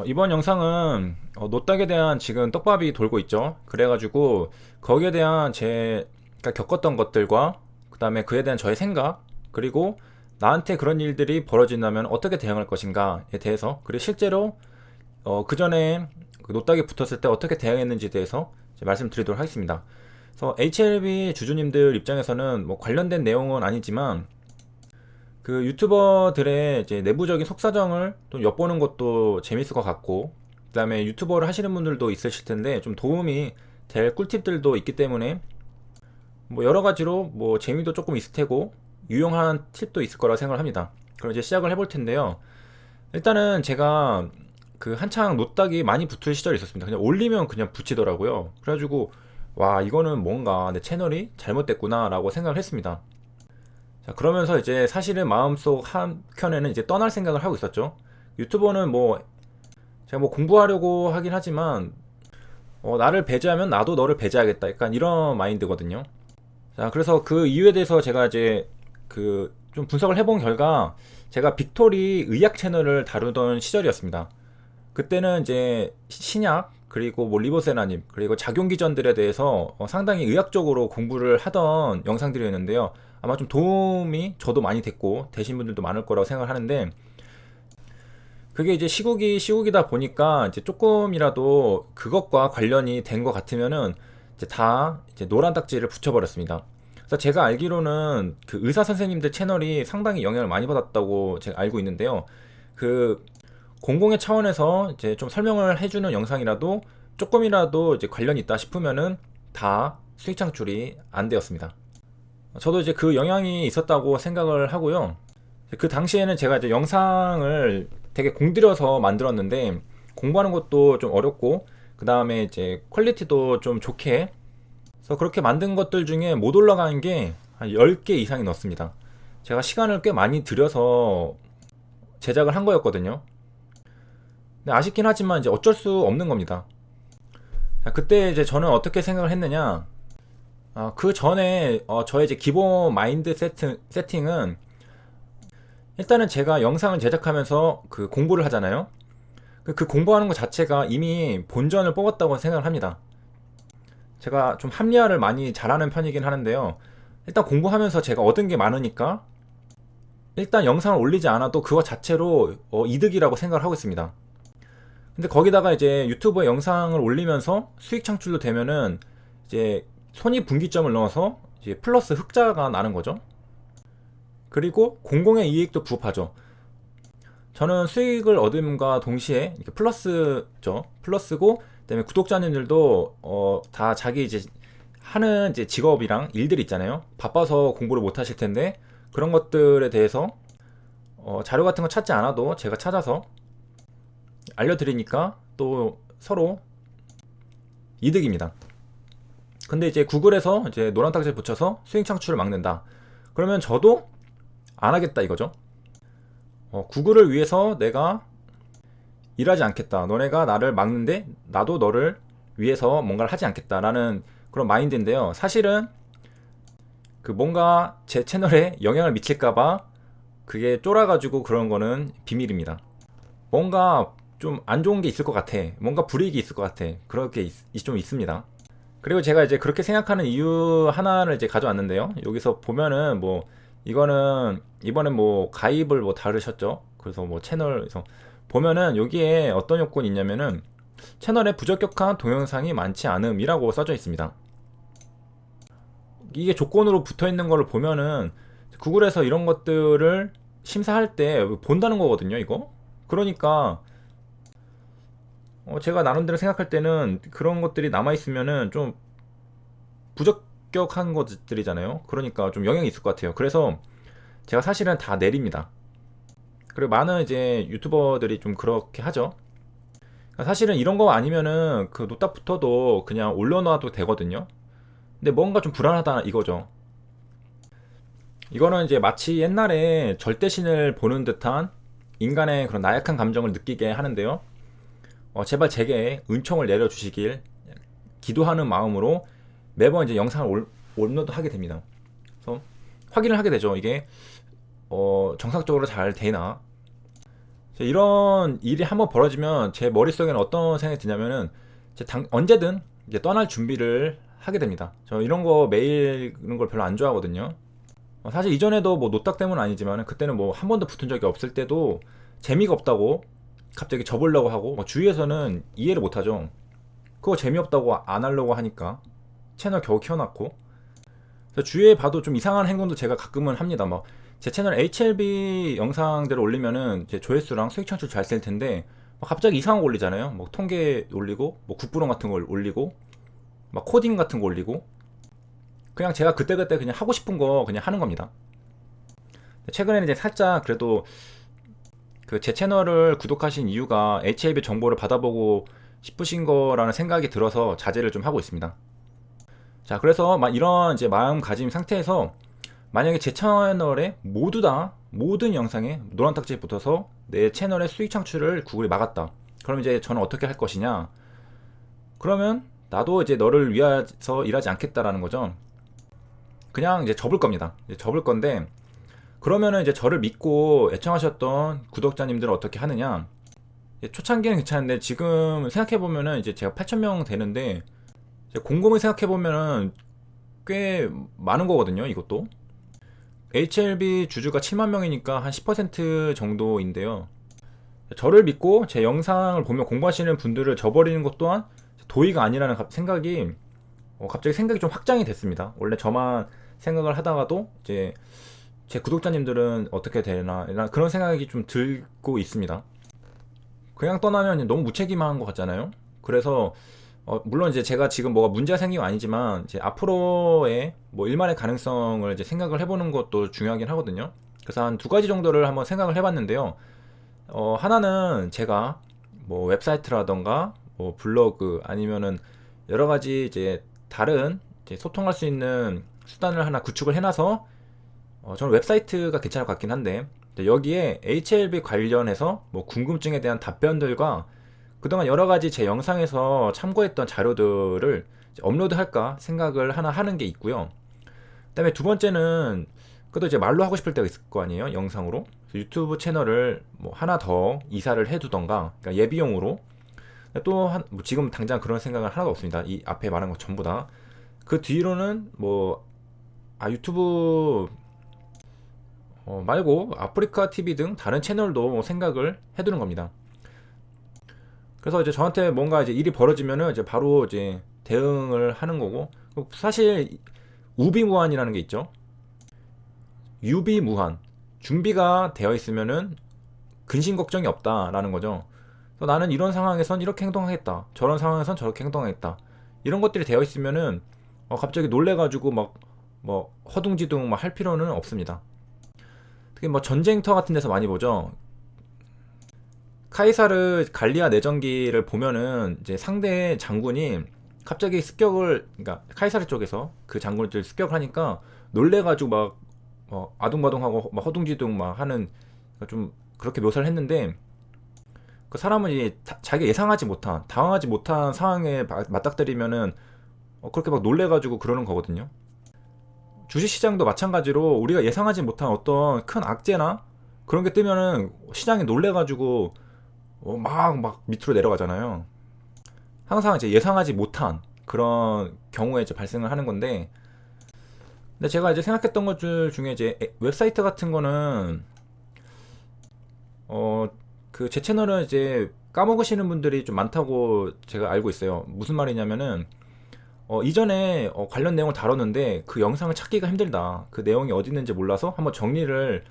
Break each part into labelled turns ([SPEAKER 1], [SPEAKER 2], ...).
[SPEAKER 1] 이번 영상은 노딱에 대한 지금 떡밥이 돌고 있죠. 그래가지고 거기에 대한 제가 겪었던 것들과 그 다음에 그에 대한 저의 생각, 그리고 나한테 그런 일들이 벌어진다면 어떻게 대응할 것인가에 대해서, 그리고 실제로 그 전에 그 노딱이 붙었을 때 어떻게 대응했는지에 대해서 이제 말씀드리도록 하겠습니다. 그래서 HLB 주주님들 입장에서는 뭐 관련된 내용은 아니지만 그 유튜버들의 이제 내부적인 속사정을 좀 엿보는 것도 재밌을 것 같고, 그 다음에 유튜버를 하시는 분들도 있으실 텐데 좀 도움이 될 꿀팁들도 있기 때문에 뭐 여러 가지로 뭐 재미도 조금 있을 테고 유용한 팁도 있을 거라 생각을 합니다. 그럼 이제 시작을 해볼 텐데요. 일단은 제가 그 한창 노딱이 많이 붙을 시절이 있었습니다. 그냥 올리면 그냥 붙이더라고요. 그래가지고 와, 이거는 뭔가 내 채널이 잘못됐구나 라고 생각을 했습니다. 자, 그러면서 이제 사실은 마음속 한켠에는 이제 떠날 생각을 하고 있었죠. 유튜버는 뭐 제가 뭐 공부하려고 하긴 하지만 나를 배제하면 나도 너를 배제하겠다, 약간 이런 마인드거든요. 자, 그래서 그 이유에 대해서 제가 이제 그 좀 분석을 해본 결과, 제가 빅토리 의학 채널을 다루던 시절이었습니다. 그때는 이제 신약, 그리고 뭐 리보세라님, 그리고 작용기전들에 대해서 상당히 의학적으로 공부를 하던 영상들이었는데요. 아마 좀 도움이 저도 많이 됐고 되신 분들도 많을 거라고 생각을 하는데, 그게 이제 시국이다 보니까 이제 조금이라도 그것과 관련이 된 것 같으면은 이제 다 이제 노란 딱지를 붙여버렸습니다. 그래서 제가 알기로는 그 의사 선생님들 채널이 상당히 영향을 많이 받았다고 제가 알고 있는데요. 그 공공의 차원에서 이제 좀 설명을 해주는 영상이라도 조금이라도 이제 관련이 있다 싶으면은 다 수익 창출이 안 되었습니다. 저도 이제 그 영향이 있었다고 생각을 하고요. 그 당시에는 제가 이제 영상을 되게 공들여서 만들었는데 공부하는 것도 좀 어렵고, 그 다음에 이제 퀄리티도 좀 좋게, 그래서 그렇게 만든 것들 중에 못 올라가는 게 한 10개 이상이 넣습니다. 제가 시간을 꽤 많이 들여서 제작을 한 거였거든요. 근데 아쉽긴 하지만 이제 어쩔 수 없는 겁니다. 그때 이제 저는 어떻게 생각을 했느냐, 그 전에 저의 이제 기본 마인드 세팅은, 일단은 제가 영상을 제작하면서 그 공부를 하잖아요. 그 공부하는 것 자체가 이미 본전을 뽑았다고 생각을 합니다. 제가 좀 합리화를 많이 잘하는 편이긴 하는데요. 일단 공부하면서 제가 얻은 게 많으니까 일단 영상을 올리지 않아도 그거 자체로 이득이라고 생각을 하고 있습니다. 근데 거기다가 이제 유튜브에 영상을 올리면서 수익 창출도 되면은 이제 손익분기점을 넣어서 이제 플러스 흑자가 나는 거죠. 그리고 공공의 이익도 부합하죠. 저는 수익을 얻음과 동시에 이렇게 플러스죠. 플러스고, 그다음에 구독자님들도 다 자기 이제 하는 이제 직업이랑 일들 있잖아요. 바빠서 공부를 못 하실 텐데 그런 것들에 대해서 자료 같은 거 찾지 않아도 제가 찾아서 알려드리니까 또 서로 이득입니다. 근데 이제 구글에서 이제 노란 딱지를 붙여서 수익 창출을 막는다. 그러면 저도 안 하겠다 이거죠. 구글을 위해서 내가 일하지 않겠다. 너네가 나를 막는데 나도 너를 위해서 뭔가를 하지 않겠다라는 그런 마인드인데요. 사실은 그 뭔가 제 채널에 영향을 미칠까봐 그게 쫄아가지고 그런 거는 비밀입니다. 뭔가 좀 안 좋은 게 있을 것 같아. 뭔가 불이익이 있을 것 같아. 그렇게 좀 있습니다. 그리고 제가 이제 그렇게 생각하는 이유 하나를 이제 가져왔는데요. 여기서 보면은 뭐 이거는 이번에 뭐 가입을 뭐 다르셨죠. 그래서 뭐 채널에서 보면은 여기에 어떤 요건이 있냐면은 채널에 부적격한 동영상이 많지 않음이라고 써져 있습니다. 이게 조건으로 붙어 있는 거를 보면은 구글에서 이런 것들을 심사할 때 본다는 거거든요, 이거. 그러니까 제가 나름대로 생각할 때는 그런 것들이 남아 있으면은 좀 부적격한 것들이잖아요. 그러니까 좀 영향이 있을 것 같아요. 그래서 제가 사실은 다 내립니다. 그리고 많은 이제 유튜버들이 좀 그렇게 하죠. 사실은 이런 거 아니면은 그 노딱 붙어도 그냥 올려놔도 되거든요. 근데 뭔가 좀 불안하다 이거죠. 이거는 이제 마치 옛날에 절대신을 보는 듯한 인간의 그런 나약한 감정을 느끼게 하는데요. 제발 제게 은총을 내려주시길 기도하는 마음으로 매번 이제 영상을 업로드하게 됩니다. 그래서 확인을 하게 되죠. 이게 정상적으로 잘 되나. 이런 일이 한번 벌어지면 제 머릿속에는 어떤 생각이 드냐면은 언제든 이제 떠날 준비를 하게 됩니다. 저 이런 거 매일 이런 걸 별로 안 좋아하거든요. 사실 이전에도 뭐 노딱 때문은 아니지만 그때는 뭐 한 번도 붙은 적이 없을 때도 재미가 없다고 갑자기 접으려고 하고 주위에서는 이해를 못하죠. 그거 재미없다고 안 하려고 하니까 채널 겨우 키워놨고. 그래서 주위에 봐도 좀 이상한 행동도 제가 가끔은 합니다. 막 제 채널 HLB 영상들을 올리면은 제 조회수랑 수익 창출 잘 쓸 텐데 막 갑자기 이상한 거 올리잖아요. 뭐 통계 올리고 뭐 국부론 같은 걸 올리고 막 코딩 같은 거 올리고 그냥 제가 그때그때 그냥 하고 싶은 거 그냥 하는 겁니다. 최근에는 이제 살짝 그래도 그 제 채널을 구독하신 이유가 HLB 정보를 받아보고 싶으신 거라는 생각이 들어서 자제를 좀 하고 있습니다. 자, 그래서 막 이런 이제 마음가짐 상태에서 만약에 제 채널에 모두 다 모든 영상에 노란 딱지에 붙어서 내 채널의 수익 창출을 구글이 막았다. 그럼 이제 저는 어떻게 할 것이냐? 그러면 나도 이제 너를 위해서 일하지 않겠다라는 거죠. 그냥 이제 접을 겁니다. 이제 접을 건데 그러면은 이제 저를 믿고 애청하셨던 구독자님들은 어떻게 하느냐? 초창기는 괜찮은데 지금 생각해 보면은 이제 제가 8,000명 되는데 곰곰이 생각해 보면은 꽤 많은 거거든요. 이것도 HLB 주주가 7만 명이니까 한 10% 정도인데요. 저를 믿고 제 영상을 보며 공부하시는 분들을 저버리는 것 또한 도의가 아니라는 생각이 갑자기 생각이 좀 확장이 됐습니다. 원래 저만 생각을 하다가도 이제 제 구독자님들은 어떻게 되나 그런 생각이 좀 들고 있습니다. 그냥 떠나면 너무 무책임한 것 같잖아요. 그래서 물론 이제 제가 지금 뭐가 문제가 생긴 건 아니지만 이제 앞으로의 뭐 일만의 가능성을 이제 생각을 해보는 것도 중요하긴 하거든요. 그래서 한 두 가지 정도를 한번 생각을 해봤는데요. 하나는 제가 뭐 웹사이트라던가 뭐 블로그 아니면은 여러 가지 이제 다른 이제 소통할 수 있는 수단을 하나 구축을 해놔서 저는 웹사이트가 괜찮을 것 같긴 한데 여기에 HLB 관련해서 뭐 궁금증에 대한 답변들과 그동안 여러 가지 제 영상에서 참고했던 자료들을 업로드할까 생각을 하나 하는 게 있고요. 그다음에 두 번째는 그래도 이제 말로 하고 싶을 때가 있을 거 아니에요, 영상으로. 유튜브 채널을 뭐 하나 더 이사를 해두던가, 그러니까 예비용으로. 뭐 지금 당장 그런 생각은 하나도 없습니다. 이 앞에 말한 것 전부 다. 그 뒤로는 뭐 유튜브 말고 아프리카 TV 등 다른 채널도 뭐 생각을 해두는 겁니다. 그래서 이제 저한테 뭔가 이제 일이 벌어지면은 이제 바로 이제 대응을 하는 거고, 사실 우비무환이라는 게 있죠. 유비무환. 준비가 되어 있으면은 근심 걱정이 없다라는 거죠. 그래서 나는 이런 상황에선 이렇게 행동하겠다. 저런 상황에선 저렇게 행동하겠다. 이런 것들이 되어 있으면은 갑자기 놀래가지고 막 뭐 허둥지둥 막 할 필요는 없습니다. 특히 뭐 전쟁터 같은 데서 많이 보죠. 카이사르 갈리아 내전기를 보면은 이제 상대 장군이 갑자기 그러니까 카이사르 쪽에서 그 장군들 습격을 하니까 놀래가지고 막 아둥바둥하고 막 허둥지둥 막 하는, 좀 그렇게 묘사를 했는데 그 사람은 이제 자기가 예상하지 못한 당황하지 못한 상황에 맞닥뜨리면은 그렇게 막 놀래가지고 그러는 거거든요. 주식시장도 마찬가지로 우리가 예상하지 못한 어떤 큰 악재나 그런 게 뜨면은 시장이 놀래가지고 막 밑으로 내려가잖아요. 항상 이제 예상하지 못한 그런 경우에 이제 발생을 하는 건데, 근데 제가 이제 생각했던 것 중에 이제 웹사이트 같은 거는 그 제 채널은 이제 까먹으시는 분들이 좀 많다고 제가 알고 있어요. 무슨 말이냐면은 이전에 관련 내용을 다뤘는데 그 영상을 찾기가 힘들다. 그 내용이 어디 있는지 몰라서 한번 정리를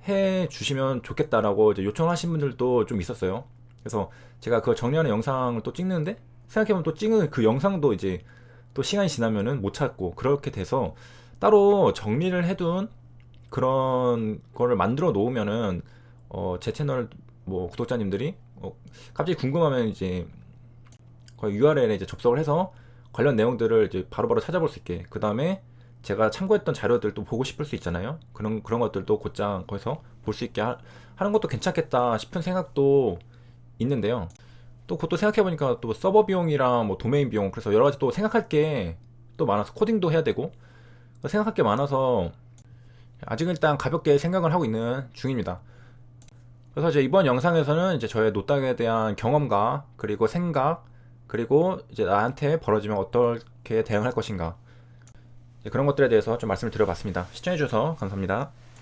[SPEAKER 1] 해 주시면 좋겠다라고 이제 요청하신 분들도 좀 있었어요. 그래서 제가 그 정리하는 영상을 또 찍는데 생각해보면 또 찍은 그 영상도 이제 또 시간이 지나면은 못 찾고 그렇게 돼서 따로 정리를 해둔 그런 거를 만들어 놓으면은 제 채널 뭐 구독자님들이 갑자기 궁금하면 이제 거의 URL에 이제 접속을 해서 관련 내용들을 이제 바로바로 찾아볼 수 있게, 그 다음에 제가 참고했던 자료들도 보고 싶을 수 있잖아요. 그런 것들도 곧장 거기서 볼 수 있게 하는 것도 괜찮겠다 싶은 생각도 있는데요. 또 그것도 생각해보니까 또 서버 비용이랑 뭐 도메인 비용, 그래서 여러 가지 또 생각할 게 또 많아서 코딩도 해야 되고 생각할 게 많아서 아직 일단 가볍게 생각을 하고 있는 중입니다. 그래서 이제 이번 영상에서는 이제 저의 노딱에 대한 경험과 그리고 생각 그리고 이제 나한테 벌어지면 어떻게 대응할 것인가, 그런 것들에 대해서 좀 말씀을 드려봤습니다. 시청해주셔서 감사합니다.